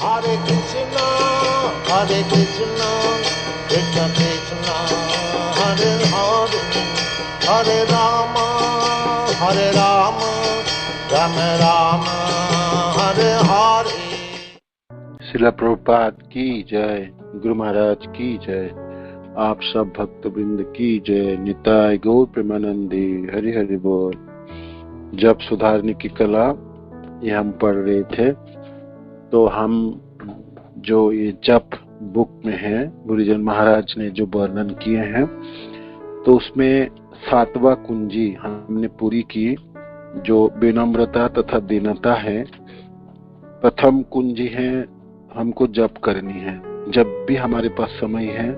Hare Krishna, Hare Krishna, Krishna Krishna, Hare Hare, Hare Rama, Hare Rama, Rama Rama, Hare Hare। शिला प्रभुपाद की जय, गुरु महाराज की जय, आप सब भक्त वृंद की जय। निताय गौर प्रेमानंदी, हरि हरि बोल। जप सुधारने की कला ये हम पढ़ रहे थे। तो हम जो ये जप बुक में है, गुरुजन महाराज ने जो वर्णन किए हैं, तो उसमें 7वां कुंजी हमने पूरी की, जो विनम्रता तथा दीनता है। प्रथम कुंजी है, हमको जप करनी है। जब भी हमारे पास समय है,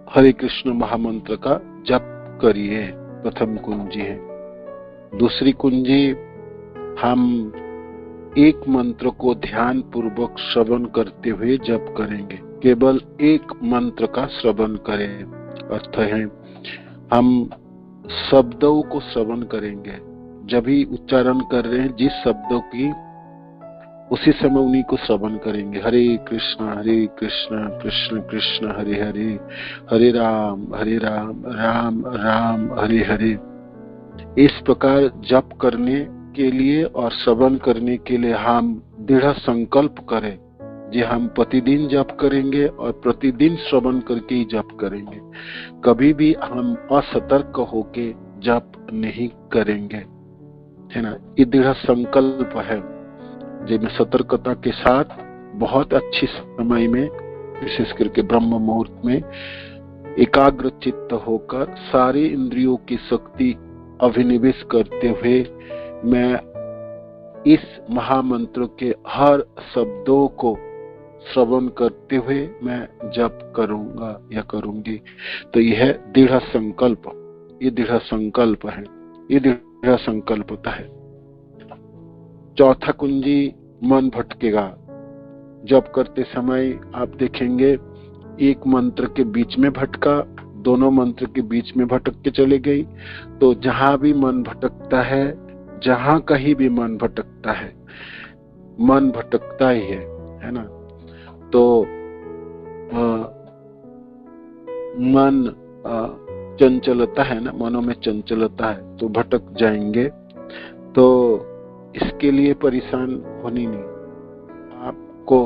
हरे कृष्ण महामंत्र का जप करिए, प्रथम कुंजी है। दूसरी कुंजी, हम एक मंत्र को ध्यान पूर्वक श्रवण करते हुए जप करेंगे। केवल एक मंत्र का श्रवण करें, अर्थ है हम शब्दों को श्रवण करेंगे। जब भी उच्चारण कर रहे हैं जिस शब्दों की, उसी समय उन्हीं को श्रवण करेंगे। हरे कृष्ण कृष्ण कृष्ण हरे हरे, हरे राम राम राम हरे हरे। इस प्रकार जप करने के लिए और श्रवण करने के लिए हम दृढ़ संकल्प करें कि हम प्रतिदिन जप करेंगे और प्रतिदिन श्रवण करके ही जप करेंगे। कभी भी हम असतर्क होके जप नहीं करेंगे, है ना। ये दृढ़ संकल्प है, जिसमें सतर्कता के साथ बहुत अच्छी समय में, विशेष करके ब्रह्म मुहूर्त में एकाग्र चित्त होकर सारी इंद्रियों की शक्ति अभिनिवेश करते हुए मैं इस महामंत्र के हर शब्दों को श्रवण करते हुए मैं जप करूंगा या करूंगी। तो यह दृढ़ संकल्प, ये दृढ़ संकल्प है, ये दृढ़ संकल्पता है। चौथा कुंजी, मन भटकेगा। जप करते समय आप देखेंगे एक मंत्र के बीच में भटका, दोनों मंत्र के बीच में भटक के चले गई। तो जहां भी मन भटकता है, जहां कहीं भी मन भटकता है, मन भटकता ही है ना। तो मन चंचलता है ना, मनों में चंचलता है, तो भटक जाएंगे। तो इसके लिए परेशान होनी नहीं, आपको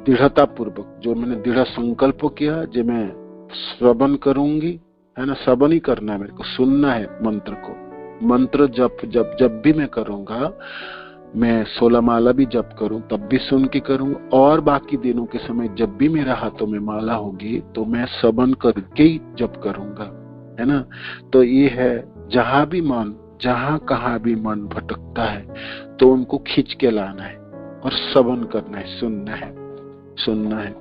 दृढ़ता पूर्वक, जो मैंने दृढ़ संकल्प किया, जो मैं श्रवण करूंगी, है ना, श्रवण ही करना है, मेरे को सुनना है मंत्र को। मंत्र जब भी मैं करूंगा, मैं 16 माला भी जप करूं तब भी सुन के करूं, और बाकी दिनों के समय जब भी मेरा हाथों में माला होगी तो मैं श्रवण करके ही जप करूंगा, है ना। तो ये है, जहां भी मन, जहां कहां भी मन भटकता है तो उनको खींच के लाना है और श्रवण करना है, सुनना है।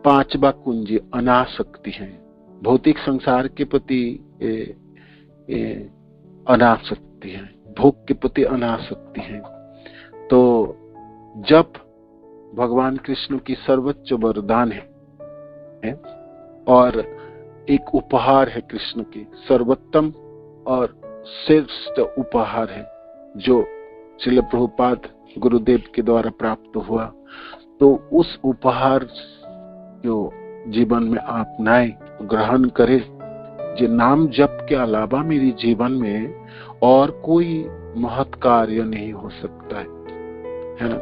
5वां कुंजी, अनासक्ति है। भौतिक संसार के प्रति अनासक्ति है, भोग के प्रति अनासक्ति है। तो जप भगवान कृष्ण की सर्वोच्च वरदान है और एक उपहार है, कृष्ण की सर्वोत्तम और श्रेष्ठ उपहार है, जो श्रील प्रभुपाद गुरुदेव के द्वारा प्राप्त हुआ। तो उस उपहार जो जीवन में आप नए ग्रहण करें, जो नाम जप के अलावा मेरे जीवन में और कोई महत् कार्य नहीं हो सकता है ना।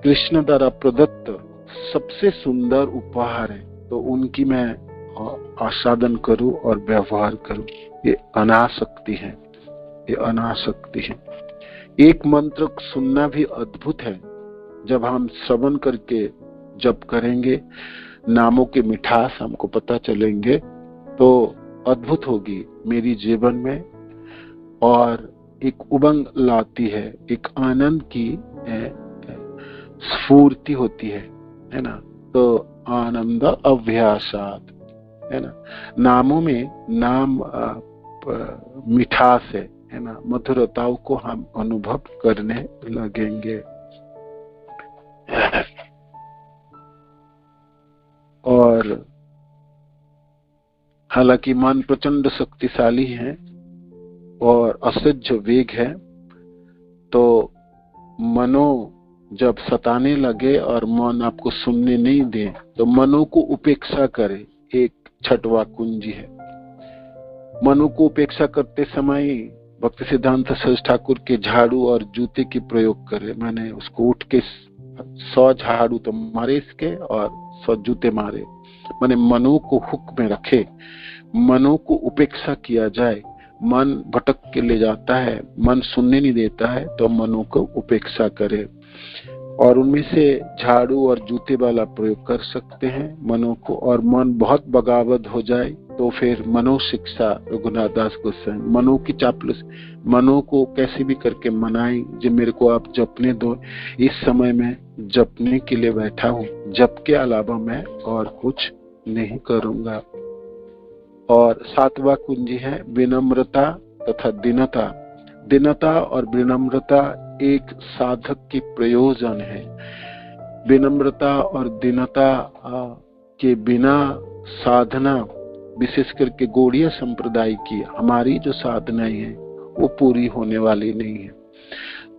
कृष्ण द्वारा प्रदत्त सबसे सुंदर उपहार है, तो उनकी मैं आस्वादन करूं और व्यवहार करूं। ये अनासक्ति है, ये अनासक्ति है। एक मंत्र सुनना भी अद्भुत है। जब हम श्रवण करके जप करेंगे, नामों के मिठास हमको पता चलेंगे, तो अद्भुत होगी मेरी जीवन में, और एक उमंग लाती है, एक आनंद की स्फूर्ति होती है ना। तो आनंद अभ्यासात, है ना। नामों में नाम मिठास है ना, मधुरताओं को हम अनुभव करने लगेंगे। और हालांकि मन प्रचंड शक्तिशाली है और असह्य वेग है, तो मनो जब सताने लगे और मन आपको सुनने नहीं दे तो मनो को उपेक्षा करे, एक छठवां कुंजी है। मनो को उपेक्षा करते समय भक्ति सिद्धांत सरस्वती ठाकुर के झाड़ू और जूते की प्रयोग करे, माने उसको उठ के 100 झाड़ू तो मारे इसके और 100 जूते मारे, माने मनो को हुक में रखे, मनो को उपेक्षा किया जाए। मन भटक के ले जाता है, मन सुनने नहीं देता है, तो मनो को उपेक्षा करे। और उनमें से झाड़ू और जूते वाला प्रयोग कर सकते हैं मनो को। और मन बहुत बगावत हो जाए तो फिर मनो शिक्षा रघुनाथ दास गोस्वामी, मनो की चापलूस, मनो को कैसे भी करके मनाई, जो मेरे को आप जपने दो, इस समय में जपने के लिए बैठा हूँ, जप के अलावा मैं और कुछ नहीं करूंगा। और 7वां कुंजी है विनम्रता तथा दीनता। दीनता और विनम्रता एक साधक की प्रयोजन है। विनम्रता और दीनता के बिना साधना, विशेष करके गौड़ीय संप्रदाय की हमारी जो साधनाएं हैं वो पूरी होने वाली नहीं है।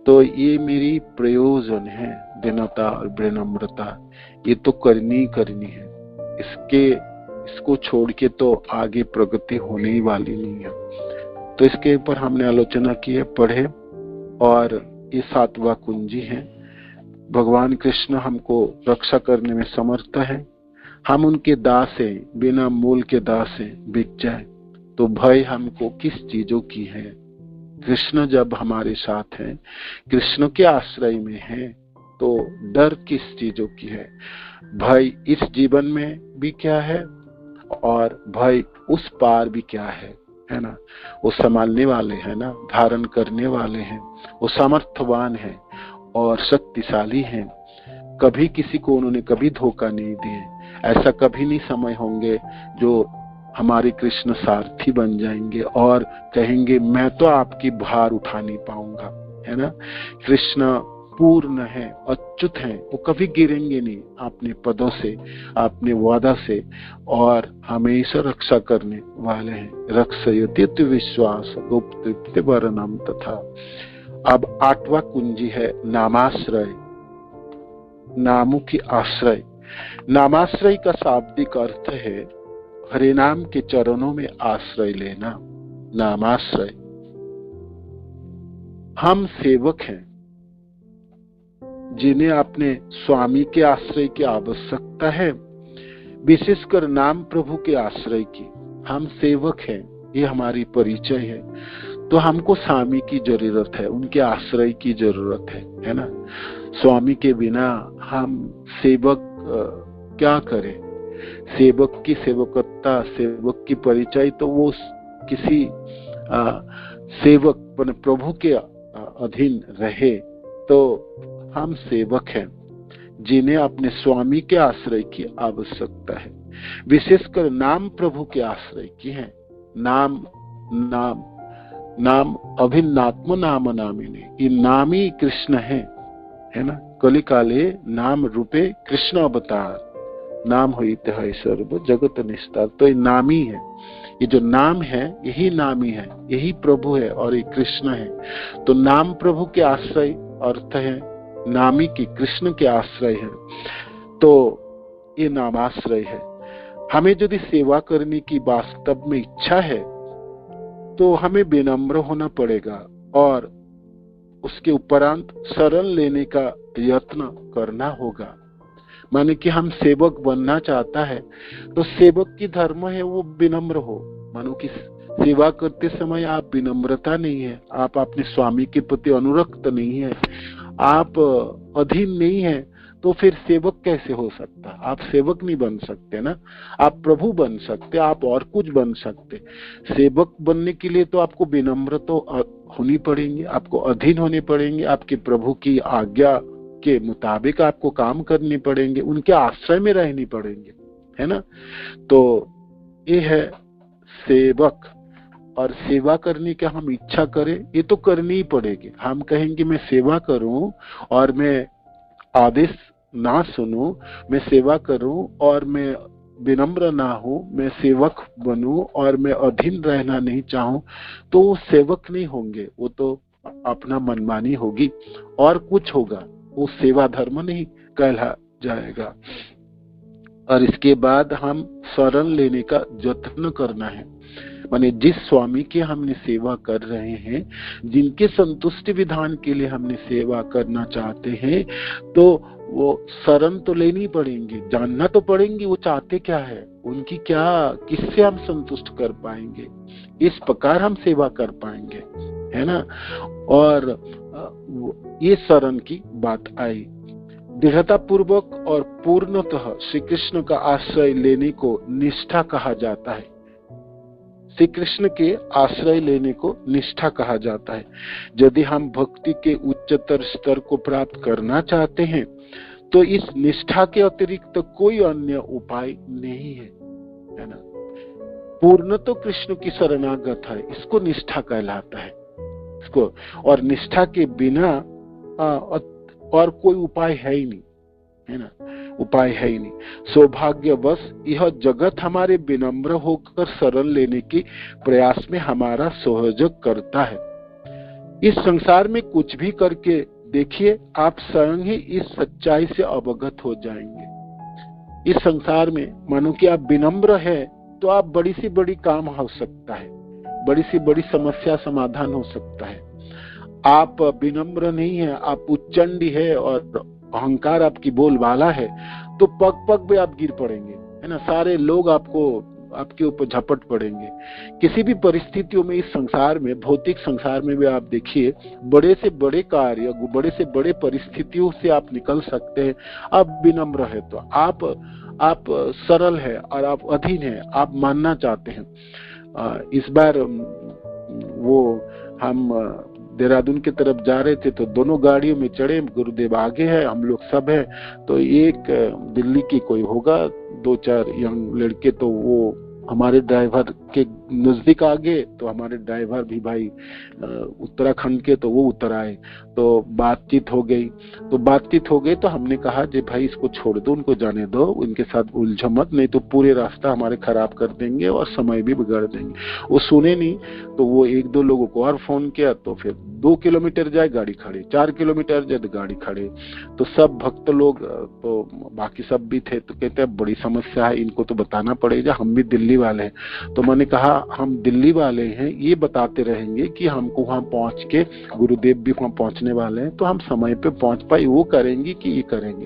तो ये मेरी प्रयोजन है, दीनता और विनम्रता, ये तो करनी है। इसको छोड़ के तो आगे प्रगति होने ही वाली नहीं है। तो इसके ऊपर हमने आलोचना की है, पढ़े। और ये 7वां कुंजी है। भगवान कृष्ण हमको रक्षा करने में समर्थ है। हम उनके दास हैं, बिना मूल के दास हैं, बिक जाए तो भय हमको किस चीजों की है। कृष्ण जब हमारे साथ हैं, कृष्ण के आश्रय में हैं, तो डर किस चीजों की है। भय इस जीवन में भी क्या है और भय उस पार भी क्या है ना। वो संभालने वाले हैं ना, धारण करने वाले हैं, वो सामर्थ्यवान है और शक्तिशाली हैं। कभी किसी को उन्होंने कभी धोखा नहीं दिए। ऐसा कभी नहीं समय होंगे जो हमारे कृष्ण सारथी बन जाएंगे और कहेंगे मैं तो आपकी भार उठा नहीं पाऊंगा, है ना। कृष्ण पूर्ण है, अच्युत है, वो कभी गिरेंगे नहीं अपने पदों से, अपने वादा से, और हमेशा रक्षा करने वाले हैं। रक्षयति विश्वास गुप्त वर्णम तथा। अब 8वां कुंजी है नामाश्रय, नामों की आश्रय। नामाश्रय का शाब्दिक अर्थ है हरे नाम के चरणों में आश्रय लेना। नामाश्रय, हम सेवक हैं जिन्हें अपने स्वामी के आश्रय की आवश्यकता है, विशेषकर नाम प्रभु के आश्रय की। हम सेवक हैं, ये हमारी परिचय है। तो हमको स्वामी की जरूरत है, उनके आश्रय की जरूरत है ना। स्वामी के बिना हम सेवक क्या करें। सेवक की सेवकत्ता, सेवक की परिचय तो वो किसी सेवक प्रभु के अधीन रहे। तो हम सेवक हैं जिन्हें अपने स्वामी के आश्रय की आवश्यकता है, विशेषकर नाम प्रभु के आश्रय की है। नाम नाम नाम अभिन्नात्म नाम नामिने, ये नाम ही कृष्ण है ना। कली काले नाम रूपे कृष्ण अवतार, नाम होते है सर्व जगत निस्तार। तो ये नाम ही है, ये जो नाम है यही नाम ही है, यही प्रभु है और ये कृष्ण है। तो नाम प्रभु के आश्रय अर्थ है नामी की, कृष्ण के आश्रय है। तो ये नामाश्रय है। हमें यदि सेवा करने की वास्तव में इच्छा है तो हमें विनम्र होना पड़ेगा और उसके उपरांत शरण लेने का यत्न करना होगा। माने कि हम सेवक बनना चाहता है तो सेवक की धर्म है वो विनम्र हो। मानो कि सेवा करते समय आप विनम्रता नहीं है, आप अपने स्वामी के प्रति अनुरक्त नहीं है, आप अधीन नहीं है, तो फिर सेवक कैसे हो सकता। आप सेवक नहीं बन सकते ना, आप प्रभु बन सकते, आप और कुछ बन सकते। सेवक बनने के लिए तो आपको विनम्र तो होनी पड़ेंगे, आपको अधीन होने पड़ेंगे, आपके प्रभु की आज्ञा के मुताबिक आपको काम करने पड़ेंगे, उनके आश्रय में रहनी पड़ेंगे, है ना। तो ये है सेवक। और सेवा करने की हम इच्छा करें, ये तो करनी ही पड़ेगी। हम कहेंगे मैं सेवा करूं और मैं आदेश ना सुनूं, मैं सेवा करूं और मैं विनम्र ना हूं, मैं सेवक बनूं और मैं अधीन रहना नहीं चाहूं, तो वो सेवक नहीं होंगे, वो तो अपना मनमानी होगी और कुछ होगा, वो सेवा धर्म नहीं कहला जाएगा। और इसके बाद हम शरण लेने का यत्न करना है, माने जिस स्वामी की हमने सेवा कर रहे हैं, जिनके संतुष्टि विधान के लिए हमने सेवा करना चाहते हैं, तो वो शरण तो लेनी पड़ेंगे, जानना तो पड़ेंगे वो चाहते क्या है, उनकी क्या, किससे हम संतुष्ट कर पाएंगे, इस प्रकार हम सेवा कर पाएंगे, है ना। और ये शरण की बात आई। दृढ़ता पूर्वक और पूर्णतः श्री कृष्ण का आश्रय लेने को निष्ठा कहा जाता है। श्री कृष्ण के आश्रय लेने को निष्ठा कहा जाता है। यदि हम भक्ति के उच्चतर स्तर को प्राप्त करना चाहते हैं तो इस निष्ठा के अतिरिक्त तो कोई अन्य उपाय नहीं है ना। पूर्ण तो कृष्ण की शरणागत है, इसको निष्ठा कहलाता है इसको। और निष्ठा के बिना और कोई उपाय है ही नहीं, है ना, उपाय है ही नहीं। सौभाग्यवश यह जगत हमारे विनम्र होकर शरण लेने के प्रयास में हमारा सहयोग करता है। इस संसार में कुछ भी करके देखिए, आप स्वयं ही इस सच्चाई से अवगत हो जाएंगे। इस संसार में मानो कि आप विनम्र है तो आप बड़ी से बड़ी काम हो सकता है, बड़ी से बड़ी समस्या समाधान हो सकता है। आप विनम्र नहीं है, आप उच्चंडी है और अहंकार आपकी बोलबाला है, तो पग पग पे आप गिर पड़ेंगे, है ना। सारे लोग आपके ऊपर झपट पड़ेंगे। किसी भी परिस्थितियों में इस संसार में, भौतिक संसार में भी आप देखिए, बड़े से बड़े कार्य, बड़े से बड़े परिस्थितियों से आप निकल सकते हैं। आप विनम्र है तो आप सरल है और आप अधीन है, आप मानना चाहते हैं। इस बार वो हम देहरादून की तरफ जा रहे थे तो दोनों गाड़ियों में चढ़े, गुरुदेव आगे है, हम लोग सब है। तो एक दिल्ली की कोई होगा, 2-4 यंग लड़के, तो वो हमारे ड्राइवर के नजदीक आ गए, तो हमारे ड्राइवर भी भाई उत्तराखंड के, तो वो उतर आए। तो बातचीत हो गई तो हमने कहा जी भाई इसको छोड़ दो, उनको जाने दो, उनके साथ उलझो मत, नहीं तो पूरे रास्ता हमारे खराब कर देंगे और समय भी बिगाड़ देंगे। वो सुने नहीं, तो वो 1-2 लोगों को और फोन किया, तो फिर 2 किलोमीटर जाए गाड़ी खड़ी, 4 किलोमीटर जाए तो गाड़ी खड़े। तो सब भक्त लोग, तो बाकी सब भी थे, तो कहते हैं बड़ी समस्या है, इनको तो बताना पड़ेगा, हम भी दिल्ली वाले हैं। तो मैंने कहा हम दिल्ली वाले हैं, ये बताते रहेंगे कि हमको वहां पहुंच के, गुरुदेव भी वहां पहुंचने वाले हैं, तो हम समय पे पहुंच पाए, वो करेंगे कि ये करेंगे।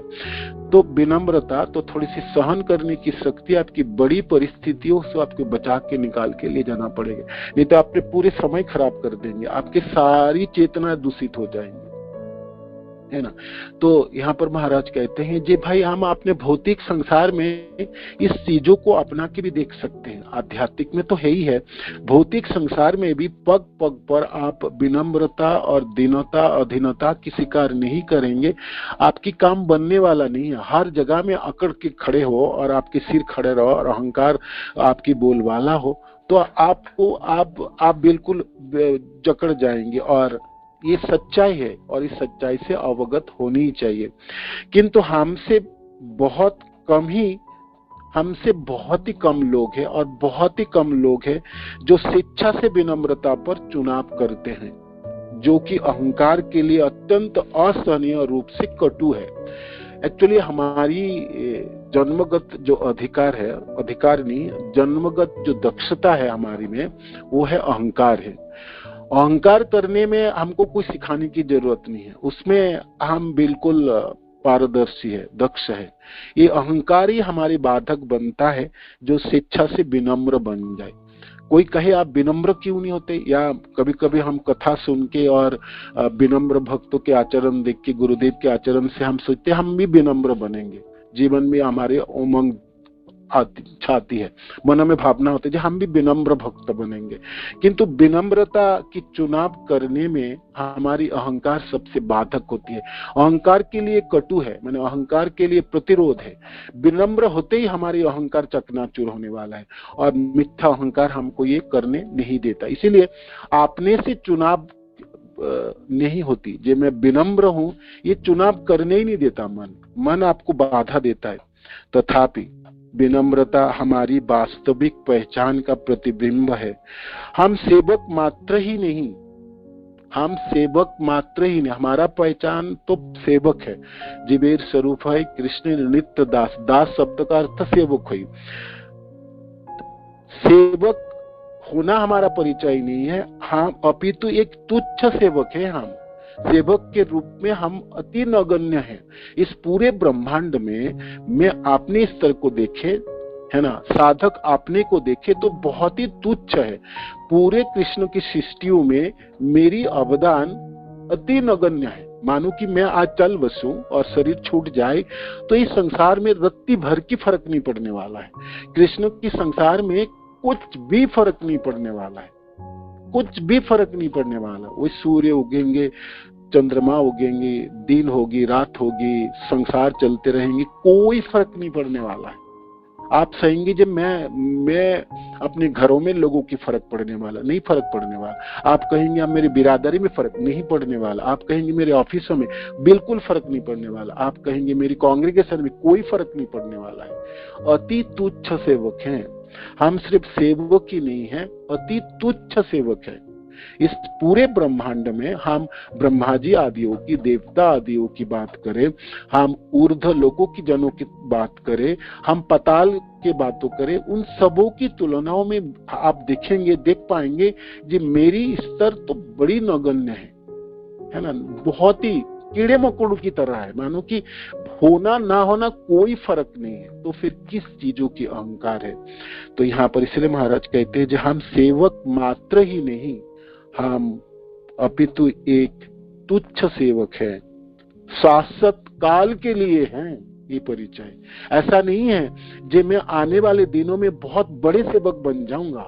तो विनम्रता, तो थोड़ी सी सहन करने की शक्ति, आपकी बड़ी परिस्थितियों से आपको बचा के निकाल के ले जाना पड़ेगा, नहीं तो आपने पूरे समय खराब कर देंगे, आपकी सारी चेतना दूषित हो जाएंगी, है ना। तो यहाँ पर महाराज कहते हैं जी भाई हम अपने भौतिक संसार में इस चीजों को अपना के भी देख सकते हैं, आध्यात्मिक में तो है ही है, भौतिक संसार में भी पग पग पर आप विनम्रता और दीनता अधीनता की शिकार नहीं करेंगे, आपकी काम बनने वाला नहीं है। हर जगह में अकड़ के खड़े हो और आपके सिर खड़े रहो और अहंकार आपकी बोलबाला हो, तो आप बिल्कुल जकड़ जाएंगे। और ये सच्चाई है और इस सच्चाई से अवगत होनी ही चाहिए। किंतु हमसे बहुत ही कम लोग हैं और बहुत ही कम लोग हैं जो स्वेच्छा से विनम्रता पर चुनाव करते हैं, जो कि अहंकार के लिए अत्यंत असहनीय रूप से कटु है। एक्चुअली हमारी जन्मगत जो अधिकार नहीं, जन्मगत जो दक्षता है हमारी में, वो है अहंकार है। अहंकार करने में हमको कोई सिखाने की जरूरत नहीं है, उसमें हम बिल्कुल पारदर्शी है, दक्ष है। ये अहंकार ही हमारी बाधक बनता है जो स्वेच्छा से विनम्र बन जाए। कोई कहे आप विनम्र क्यों नहीं होते, या कभी कभी हम कथा सुन के और विनम्र भक्तों के आचरण देख के, गुरुदेव के आचरण से हम सोचते हम भी विनम्र बनेंगे, जीवन में हमारे उमंग छाती है, मन में भावना होती है हम भी विनम्र भक्त बनेंगे। किंतु विनम्रता की चुनाव करने में हमारी अहंकार सबसे बाधक होती है। अहंकार के लिए कटु है, माने अहंकार के लिए प्रतिरोध है। विनम्र होते ही हमारी अहंकार चकनाचूर होने वाला है और मिथ्या अहंकार हमको ये करने नहीं देता। इसीलिए अपने से चुनाव नहीं होती, जो मैं विनम्र हूं ये चुनाव करने ही नहीं देता, मन आपको बाधा देता है। तथापि विनम्रता हमारी वास्तविक पहचान का प्रतिबिंब है। हम सेवक मात्र ही नहीं, हम सेवक मात्र ही नहीं, हमारा पहचान तो सेवक है। जिबेर स्वरूप है कृष्ण नित्य दास। दास शब्द का अर्थ सेवक है। सेवक होना हमारा परिचय नहीं है, हम अपितु एक तुच्छ सेवक है। हम सेवक के रूप में हम अति नगण्य हैं। इस पूरे ब्रह्मांड में आपने स्तर को देखे है ना, साधक आपने को देखे तो बहुत ही तुच्छ है। पूरे कृष्ण की सृष्टियों में मेरी अवदान अति नगण्य है। मानो कि मैं आज चल बसूं और शरीर छूट जाए तो इस संसार में रत्ती भर की फर्क नहीं पड़ने वाला है। कृष्ण की संसार में कुछ भी फर्क नहीं पड़ने वाला है, कुछ भी फर्क नहीं पड़ने वाला। वो सूर्य उगेंगे, चंद्रमा उगेंगे, दिन होगी, रात होगी, संसार चलते रहेंगे, कोई फर्क नहीं पड़ने वाला है। आप सहेंगे जब मैं अपने घरों में लोगों की फर्क पड़ने वाला नहीं, फर्क पड़ने वाला। आप कहेंगे आप मेरी बिरादरी में फर्क नहीं पड़ने वाला। आप कहेंगे मेरे ऑफिसों में बिल्कुल फर्क नहीं पड़ने वाला। आप कहेंगे मेरी कांग्रेगेशन में कोई फर्क नहीं पड़ने वाला है। अति तुच्छ सेवक हैं हम। सिर्फ सेवक ही नहीं है, अति तुच्छ सेवक है। इस पूरे ब्रह्मांड में हम ब्रह्मा जी आदियों की, देवता आदियों की बात करें, हम ऊर्ध्व लोगों की जनों की बात करें, हम पाताल के बातों करें, उन सबों की तुलनाओं में आप देखेंगे, देख पाएंगे जी मेरी स्तर तो बड़ी नगण्य है ना, बहुत ही कीड़े मकोड़ों की तरह है। मानो कि होना ना होना कोई फर्क नहीं है, तो फिर किस चीजों की अहंकार है। तो यहाँ पर इसलिए महाराज कहते हैं जो हम सेवक मात्र ही नहीं, हम अपितु एक तुच्छ सेवक है, शाश्वत काल के लिए हैं ये परिचय। ऐसा नहीं है जो मैं आने वाले दिनों में बहुत बड़े सेवक बन जाऊंगा,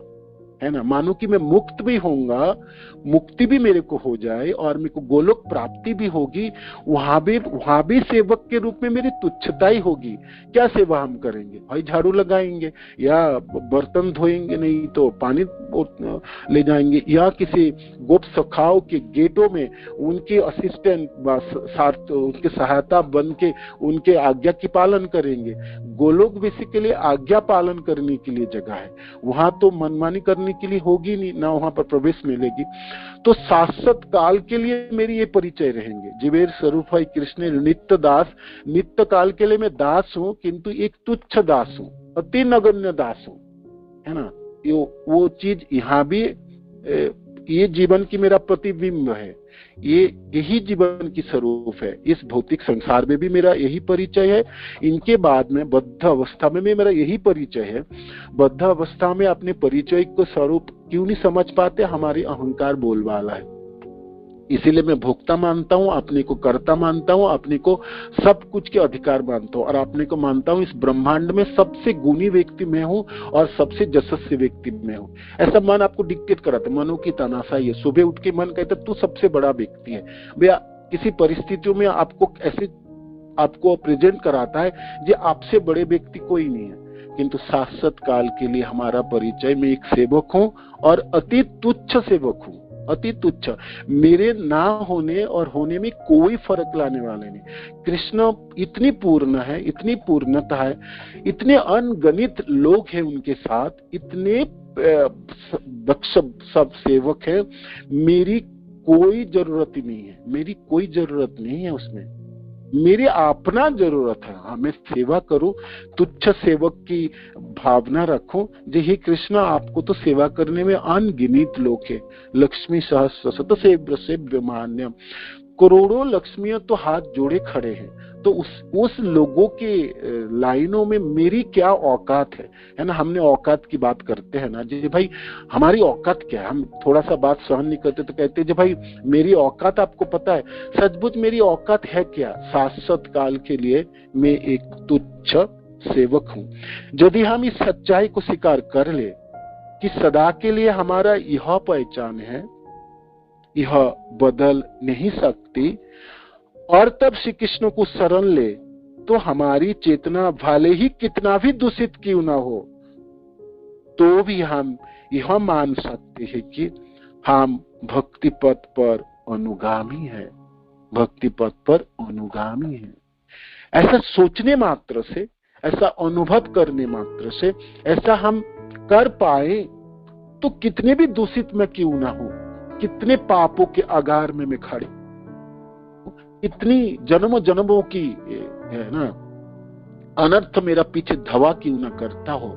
है ना। मानो कि मैं मुक्त भी होऊंगा, मुक्ति भी मेरे को हो जाए और मेरे को गोलोक प्राप्ति भी होगी, वहां भी सेवक के रूप में मेरी तुच्छता ही होगी। क्या सेवा हम करेंगे? भाई झाड़ू लगाएंगे या बर्तन धोएंगे, नहीं तो पानी ले जाएंगे, या किसी गोप सखाओं के गेटों में उनके असिस्टेंट उनके सहायता बन के उनके आज्ञा की पालन करेंगे। गोलोक बेसिकली आज्ञा पालन करने के लिए जगह है, वहां तो मनमानी करने के लिए होगी नहीं, ना वहां पर प्रवेश मिलेगी। तो शाश्वत काल के लिए मेरी ये परिचय रहेंगे। जिबेर स्वरूप है कृष्ण नित्य दास। नित्य काल के लिए मैं दास हूं, किंतु एक तुच्छ दास हूं, अति नगण्य दास हूं, है ना। वो चीज यहाँ भी ये जीवन की मेरा प्रतिबिंब है, यही जीवन की स्वरूप है। इस भौतिक संसार में भी मेरा यही परिचय है, इनके बाद में बद्ध अवस्था में मेरा यही परिचय है। बद्ध अवस्था में अपने परिचय को स्वरूप क्यों नहीं समझ पाते? हमारी अहंकार बोलबाला है। इसीलिए मैं भोक्ता मानता हूँ, अपने को कर्ता मानता हूँ, अपने को सब कुछ के अधिकार मानता हूँ, और अपने को मानता हूँ इस ब्रह्मांड में सबसे गुणी व्यक्ति मैं हूँ और सबसे यशस्वी व्यक्ति मैं हूँ। ऐसा मन आपको डिक्टेट कराता है, मनो की तनाशाही है। सुबह उठ के मन कहता है तू सबसे बड़ा व्यक्ति है। भैया किसी परिस्थितियों में आपको ऐसे आपको प्रेजेंट कराता है जो आपसे बड़े व्यक्ति कोई नहीं है। किंतु शाश्वत काल के लिए हमारा परिचय, मैं एक सेवक हूँ और अति तुच्छ सेवक हूँ, अति तुच्छ। मेरे ना होने और होने में कोई फर्क लाने वाले नहीं। कृष्ण इतनी पूर्ण है, इतनी पूर्णता है, इतने अनगणित लोग हैं उनके साथ, इतने दक्ष सब सेवक हैं। मेरी कोई जरूरत ही नहीं है, मेरी कोई जरूरत नहीं है उसमें। मेरी अपना जरूरत है, हाँ मैं सेवा करूं, तुच्छ सेवक की भावना रखूं। जे हे कृष्ण, आपको तो सेवा करने में अनगिनित लोग हैं। लक्ष्मी सहस्र शत सेव्य मान्यम, करोड़ों लक्ष्मियों तो हाथ जोड़े खड़े हैं। तो उस लोगों के लाइनों में मेरी क्या औकात है ना। हमने औकात की बात करते हैं ना जी भाई, हमारी औकात क्या है? हम थोड़ा सा बात सहन नहीं करते तो कहते हैं जी भाई मेरी औकात आपको पता है? सचमुच मेरी औकात है क्या? शाश्वत काल के लिए मैं एक तुच्छ सेवक हूँ। यदि हम इस सच्चाई को स्वीकार कर ले कि सदा के लिए हमारा यह पहचान है, यह बदल नहीं सकती, और तब श्री कृष्ण को शरण ले, तो हमारी चेतना भले ही कितना भी दूषित क्यों ना हो, तो भी हम यह मान सकते हैं कि हम भक्ति पथ पर अनुगामी हैं, भक्ति पथ पर अनुगामी हैं। ऐसा सोचने मात्र से, ऐसा अनुभव करने मात्र से, ऐसा हम कर पाए तो कितने भी दूषित में क्यों ना हो, कितने पापों के आगार में मैं खड़ी, इतनी जन्मों जन्मों की है ना अनर्थ मेरा पीछे धवा क्यों न करता हो,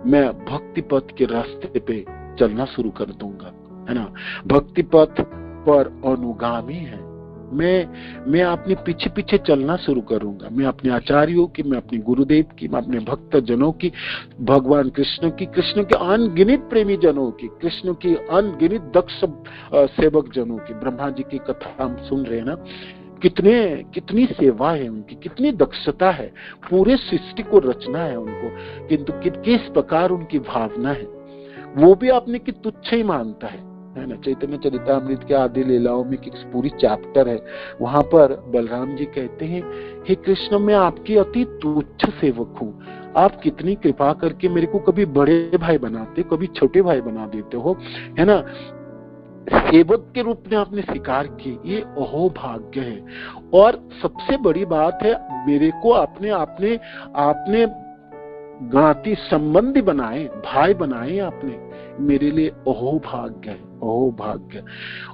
मैं भक्ति पथ के रास्ते पे चलना शुरू कर दूंगा, है ना। भक्ति पथ पर अनुगामी है, मैं अपने पीछे पीछे चलना शुरू करूंगा। मैं अपने आचार्यों की, मैं अपने गुरुदेव की, मैं अपने भक्त जनों की, भगवान कृष्ण की, कृष्ण के अनगिनत प्रेमी जनों की, कृष्ण की अनगिनत दक्ष सेवक जनों की। ब्रह्मा जी की कथा हम सुन रहे हैं ना, कितनी सेवा है उनकी, कितनी दक्षता है, पूरे सृष्टि को रचना है उनको, किंतु किस प्रकार उनकी भावना है वो भी आपने की तुच्छ ही मानता है ना। चैतन्य चरितामृत के आदि लीलाओं में एक पूरी चैप्टर है, वहां पर बलराम जी कहते हैं, हे कृष्ण मैं आपकी अति तुच्छ सेवक हूँ, आप कितनी कृपा करके मेरे को कभी बड़े भाई बनाते, कभी छोटे भाई बना देते हो, है ना। सेवक के रूप में आपने स्वीकार की, ये अहो भाग्य है। और सबसे बड़ी बात है, मेरे को आपने गाती संबंधी बनाए, भाई बनाए आपने, मेरे लिए अहो भाग्य है, अहो भाग्य।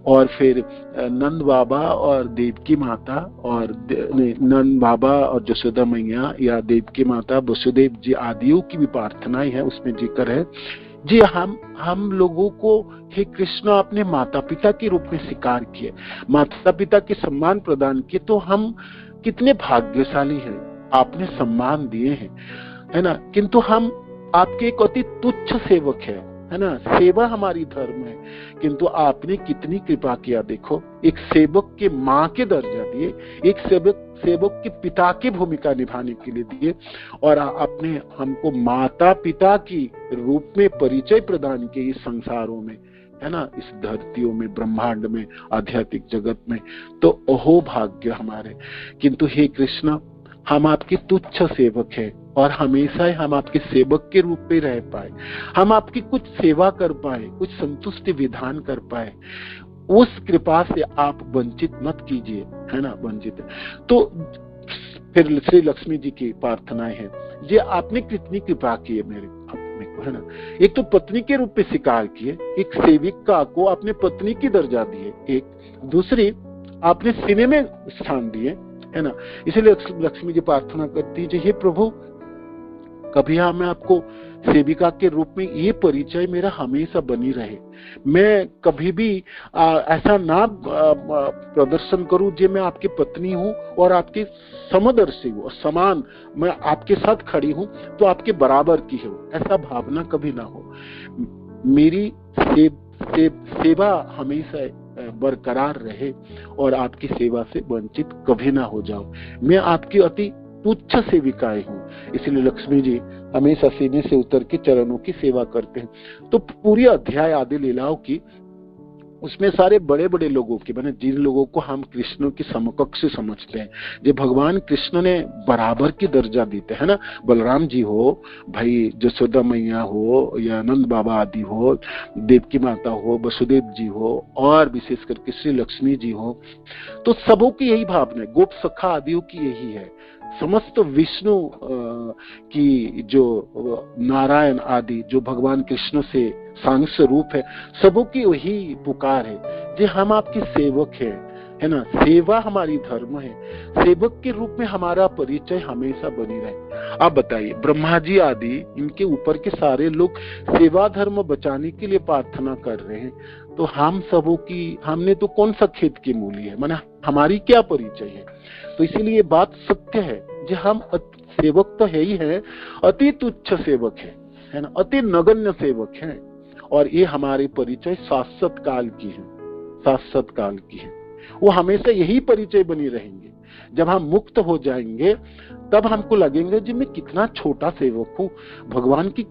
और फिर नंद बाबा और देवकी माता और नंद बाबा और जसोदा मैया या देवकी माता वसुदेव जी आदियों की भी प्रार्थनाएं है, उसमें जिक्र है जी। हम लोगों को हे कृष्ण आपने माता पिता के रूप में स्वीकार किए, माता पिता के सम्मान प्रदान किए, तो हम कितने भाग्यशाली हैं, आपने सम्मान दिए हैं, है ना। किंतु हम आपके एक अति तुच्छ सेवक है ना। सेवा हमारी धर्म है, किंतु आपने कितनी कृपा किया, देखो एक सेवक के माँ के दर्जा दिए, एक सेवक के पिता की भूमिका निभाने के लिए दिए, और आपने हमको माता पिता की रूप में परिचय प्रदान किए इस संसारों में, है ना, इस धरतियों में, ब्रह्मांड में, आध्यात्मिक जगत में। तो अहो भाग्य हमारे। किंतु हे कृष्ण हम आपके तुच्छ सेवक हैं, और हमेशा हम आपके सेवक के रूप में रह पाए, हम आपकी कुछ सेवा कर पाए, कुछ संतुष्टि विधान कर पाए, उस कृपा से आप वंचित मत कीजिए, है ना, वंचित। तो फिर श्री लक्ष्मी जी की प्रार्थनाएं हैं, ये आपने कितनी कृपा की है मेरे को, है ना। एक तो पत्नी के रूप में स्वीकार किए, एक सेविका को आपने पत्नी की दर्जा दिए, एक दूसरी आपने सीने में स्थान दिए, है ना। इसलिए लक्ष्मी जी प्रार्थना करती है, हे प्रभु कभी मैं आपको सेविका के रूप में ये परिचय मेरा हमेशा बनी रहे, मैं कभी भी ऐसा ना प्रदर्शन करूं जे मैं आपकी पत्नी हूं और आपके समदर्शी हूं, समान मैं आपके साथ खड़ी हूं तो आपके बराबर की हो, ऐसा भावना कभी ना हो। मेरी सेवा हमेशा बरकरार रहे और आपकी सेवा से वंचित कभी ना हो जाओ, मैं आपकी अति तुच्छ सेविकाएं हूँ। इसलिए लक्ष्मी जी हमेशा सीने से उतर के चरणों की सेवा करते हैं। तो पूरी अध्याय आदि लीलाओं की, उसमें सारे बड़े बड़े लोगों की, माने जिन लोगों को हम कृष्ण की समकक्ष समझते हैं, जो भगवान कृष्ण ने बराबर की दर्जा देते हैं ना, बलराम जी हो, भाई जसोदा मैया हो, या नंद बाबा आदि हो, देवकी माता हो, वसुदेव जी हो, और विशेष करके श्री लक्ष्मी जी हो, तो सबों की यही भावना है, गोप सखा आदियों की यही है, समस्त विष्णु की जो नारायण आदि जो भगवान कृष्ण से सांस रूप है, सबों की वही पुकार है कि हम आपके सेवक हैं, है ना। सेवा हमारी धर्म है, सेवक के रूप में हमारा परिचय हमेशा बनी रहे। आप बताइए, ब्रह्मा जी आदि इनके ऊपर के सारे लोग सेवा धर्म बचाने के लिए प्रार्थना कर रहे हैं, तो हम सबों की, हमने तो कौन सा खेत की मूली है, माने हमारी क्या परिचय है। तो इसीलिए बात सत्य है कि हम सेवक तो है ही है, अति तुच्छ सेवक है ना, अति नगण्य सेवक है, और ये हमारे परिचय शाश्वत काल की है, शाश्वत काल की है, वो हमेशा यही परिचय बनी रहेंगे। जब हम मुक्त हो जाएंगे तब हमको लगेंगे जी मैं कितना छोटा सेवक हूँ, भगवान की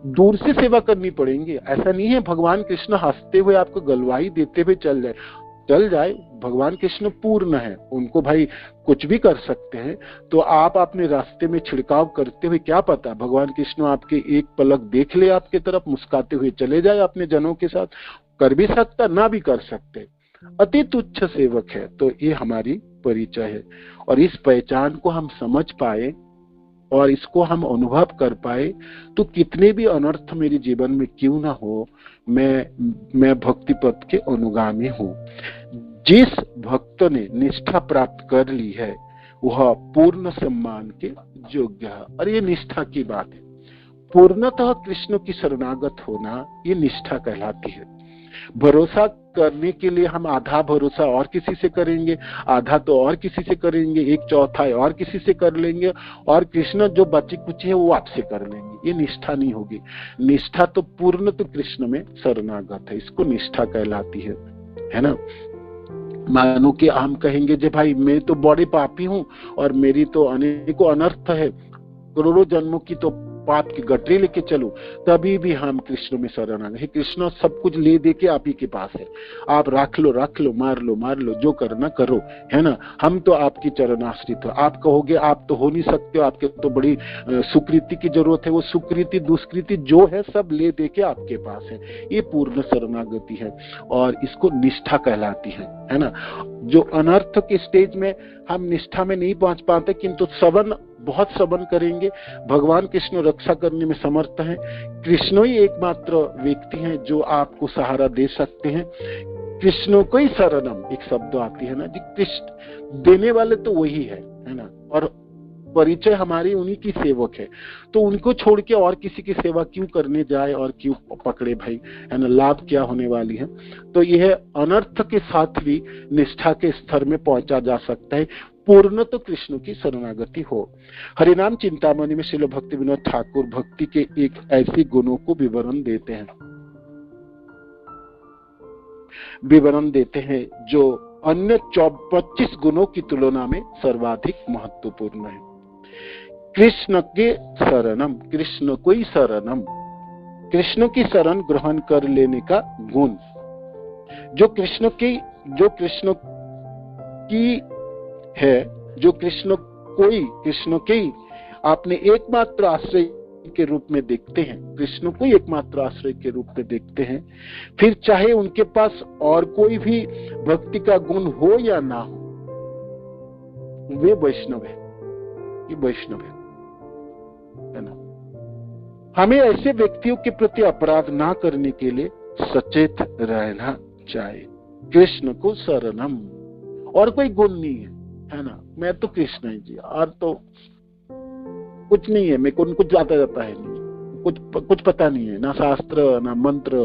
दूर से सेवा करनी पड़ेंगे। ऐसा नहीं है भगवान कृष्ण हंसते हुए आपको गलवाई देते हुए चल जाए, भगवान कृष्ण पूर्ण है, उनको भाई कुछ भी कर सकते हैं। तो आप अपने रास्ते में छिड़काव करते हुए, क्या पता भगवान कृष्ण आपके एक पलक देख ले आपके तरफ, मुस्काते हुए चले जाए अपने जनों के साथ, कर भी सकता ना भी कर सकते, अति तुच्छ सेवक है। तो ये हमारी परिचय है, और इस पहचान को हम समझ पाए और इसको हम अनुभव कर पाए तो कितने भी अनर्थ मेरे जीवन में क्यों ना हो, मैं भक्ति पथ के अनुगामी हूं। जिस भक्त ने निष्ठा प्राप्त कर ली है वह पूर्ण सम्मान के योग्य है। और ये निष्ठा की बात है। पूर्णतः कृष्ण की शरणागत होना ये निष्ठा कहलाती है। भरोसा करने के लिए हम आधा भरोसा और किसी से करेंगे, आधा तो और किसी से करेंगे, एक चौथाई और किसी से कर लेंगे, और कृष्ण जो बची कुची है वो आपसे कर लेंगे। ये निष्ठा नहीं होगी। निष्ठा तो पूर्ण तो कृष्ण में शरणागत है, इसको निष्ठा कहलाती है ना। मानो कि हम कहेंगे जे भाई मैं तो बड़े पापी हूं और मेरी तो अनेकों अनर्थ है, करोड़ों जन्मों की तो पाप की गठरी लेके चलो, तभी भी हम कृष्ण में शरण आ गए। कृष्ण सब कुछ ले दे के आप ही के पास है, आप रख लो, मार लो, जो करना करो, है ना। हम तो आपकी चरणाश्रित हो। आप कहोगे आप तो हो नहीं सकते हो, आपके तो बड़ी सुकृति की जरूरत है। वो सुकृति दुष्कृति जो है सब ले दे के आपके पास है। ये पूर्ण शरणागति है और इसको निष्ठा कहलाती है ना। जो अनर्थ के स्टेज में हम निष्ठा में नहीं पहुंच पाते, किंतु श्रवण बहुत श्रवण करेंगे, भगवान कृष्ण रक्षा करने में समर्थ हैं। कृष्ण ही एकमात्र व्यक्ति हैं जो आपको सहारा दे सकते हैं। कृष्ण को ही शरणम एक शब्द आती है ना जी, कृष्ण देने वाले तो वही है ना। और परिचय हमारी उन्हीं की सेवक है, तो उनको छोड़ के और किसी की सेवा क्यों करने जाए और क्यों पकड़े भाई, है ना। लाभ क्या होने वाली है। तो यह अनर्थ के साथ भी निष्ठा के स्तर में पहुंचा जा सकता है, पूर्ण तो कृष्ण की शरणागति हो। हरिनाम चिंतामणि में श्रील भक्ति विनोद ठाकुर भक्ति के एक ऐसे गुणों को विवरण देते हैं जो अन्य 25 गुणों की तुलना में सर्वाधिक महत्वपूर्ण है। कृष्ण के शरणम, कृष्ण को ही शरणम, कृष्ण की शरण ग्रहण कर लेने का गुण, जो कृष्ण की है, जो कृष्ण के आपने एकमात्र आश्रय के रूप में देखते हैं, कृष्ण को एकमात्र आश्रय के रूप में देखते हैं, फिर चाहे उनके पास और कोई भी भक्ति का गुण हो या ना हो, वे वैष्णव है, ये वैष्णव है ना। हमें ऐसे व्यक्तियों के प्रति अपराध ना करने के लिए सचेत रहना चाहिए। कृष्ण को शरणम, और कोई गुण नहीं है ना। मैं तो कृष्ण ही जी, और तो कुछ नहीं है, मेरे को कुछ आता जाता है नहीं, कुछ पता नहीं है, ना शास्त्र, ना मंत्र,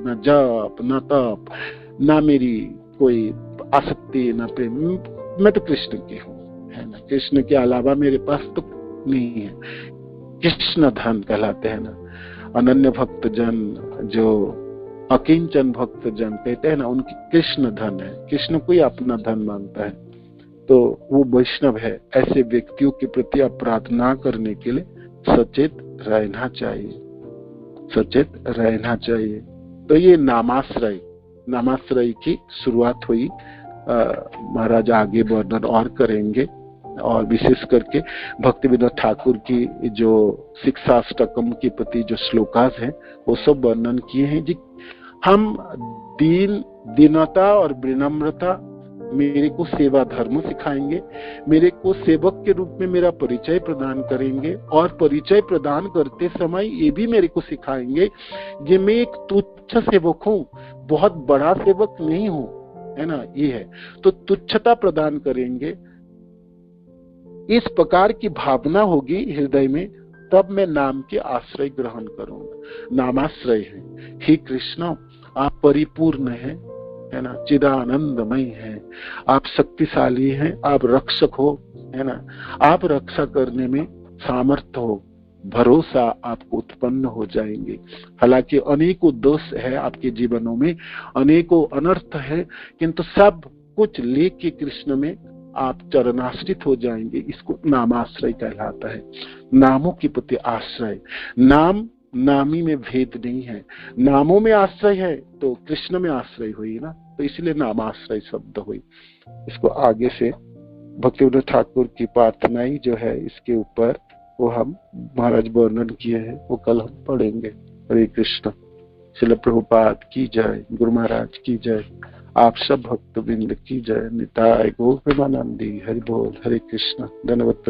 ना जप, ना तप, ना मेरी कोई आसक्ति, ना प्रेम। मैं तो कृष्ण की हूँ, है ना। कृष्ण के अलावा मेरे पास तो नहीं है। कृष्ण धन कहलाते हैं ना। अनन्य भक्त जन, जो अकिंचन भक्त जन कहते हैं ना, उनकी कृष्ण धन है। कृष्ण को ही अपना धन मानता है, तो वो वैष्णव है। ऐसे व्यक्तियों के प्रति अपराध ना करने के लिए सचेत रहना चाहिए। तो ये नामाश्रय की शुरुआत हुई। महाराज आगे वर्णन और करेंगे, और विशेष करके भक्ति विनोद ठाकुर की जो शिक्षाष्टकम के प्रति जो श्लोकास हैं वो सब वर्णन किए हैं जी। हम दीनता और विनम्रता, मेरे को सेवा धर्म सिखाएंगे, मेरे को सेवक के रूप में मेरा परिचय प्रदान करेंगे, और परिचय प्रदान करते समय ये भी मेरे को सिखाएंगे कि मैं एक तुच्छ सेवक हूँ, बहुत बड़ा सेवक नहीं हूँ, है ना। ये है तो तुच्छता प्रदान करेंगे। इस प्रकार की भावना होगी हृदय में, तब मैं नाम के आश्रय ग्रहण करूंगा। नामाश्रय है, हे कृष्ण आप परिपूर्ण है ना, चिदानंदमय है, आप शक्तिशाली हैं, आप रक्षक हो, है ना। आप रक्षा करने में सामर्थ्य हो, भरोसा आपको उत्पन्न हो जाएंगे। हालांकि अनेकों दोष है आपके जीवनों में, अनेकों अनर्थ है, किंतु सब कुछ लेके कृष्ण में आप चरणाश्रित हो जाएंगे। इसको नामाश्रय कहलाता है। नामों के प्रति आश्रय, नामी में भेद नहीं है, नामों में आश्रय है तो कृष्ण में आश्रय हुई ना, तो इसलिए नामाश्रय शब्द हुई। इसको आगे से भक्ति विनोद ठाकुर की प्रार्थनाएं जो है इसके ऊपर वो हम महाराज वर्णन किए हैं, वो कल हम पढ़ेंगे। हरे कृष्ण। श्रील प्रभुपाद की जय, गुरु महाराज की जय, आप सब भक्तवृंद की जय। निताय गौर प्रेमानंदी। हरि बोल। हरे कृष्ण। धन्यवाद।